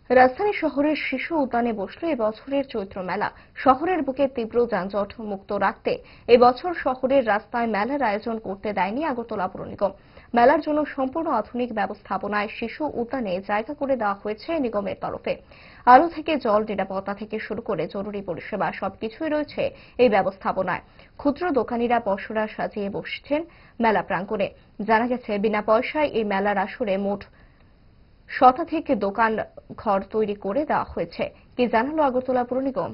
রাজধানী শহরের শিশু উদ্যানে বসল এবছরের চৈত্র মেলা। শহরের বুকে তীব্র যানজট মুক্ত রাখতে এবছর শহরের রাস্তায় মেলার আয়োজন করতে দেয়নি আগরতলা পৌর নিগম। মেলার জন্য সম্পূর্ণ আধুনিক ব্যবস্থাপনায় শিশু উদ্যানে জায়গা করে দেওয়া হয়েছে নিগমের তরফে। আলো থেকে জল, নিরাপত্তা থেকে শুরু করে জরুরি পরিষেবা সবকিছুই রয়েছে এই ব্যবস্থাপনায়। ক্ষুদ্র দোকানিরা পসরা সাজিয়ে বসছেন মেলা প্রাঙ্গণে। জানা গেছে, বিনা পয়সায় এই মেলার আসরে মোট শতাধিক দোকান ঘর তৈরি করে দেওয়া হয়েছে। কি জানালো আগরতলা পৌর নিগম?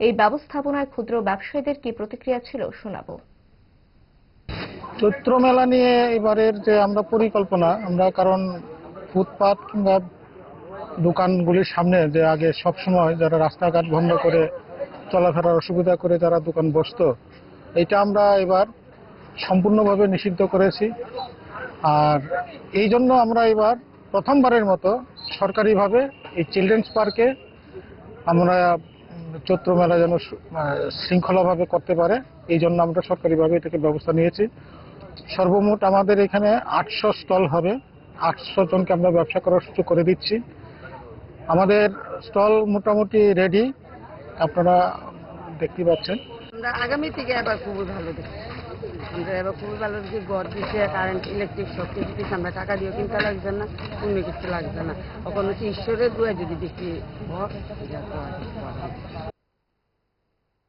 এই ব্যবস্থাপনায় ক্ষুদ্র ব্যবসায়ীদের কি প্রতিক্রিয়া ছিল, শোনাবো। চৈত্র মেলা নিয়ে এবারের যে আমরা পরিকল্পনা, আমরা কারণ ফুটপাত কিংবা দোকানগুলির সামনে যে আগে সব সময় যারা রাস্তাঘাট বন্ধ করে চলাফেরার অসুবিধা করে যারা দোকান বসতো, এটা আমরা এবার সম্পূর্ণভাবে নিষিদ্ধ করেছি। আর এই জন্য আমরা এবার প্রথমবারের মতো সরকারিভাবে এই চিলড্রেন্স পার্কে আমরা চৈত্র মেলা যেন শৃঙ্খলাভাবে করতে পারে, এই জন্য আমরা সরকারিভাবে এটাকে ব্যবস্থা নিয়েছি। সর্বমোট আমাদের এখানে 800 স্টল হবে, 800 জনকে আমরা ব্যবসা করার সুযোগ করে দিচ্ছি। আমাদের স্টল মোটামুটি রেডি, আপনারা দেখতে পাচ্ছেন। আমরা আগামী থেকে এবার খুবই ভালো দেখছি। আমরা এবার খুবই ভালো দেখছি, ঘর দিচ্ছে, কারেন্ট, ইলেকট্রিক সব কিছু দিচ্ছে। আমরা টাকা দিয়ে কিনতে লাগছে না, অন্য কিছু লাগছে না। তখন হচ্ছে ঈশ্বরের দোয়া যদি দেখি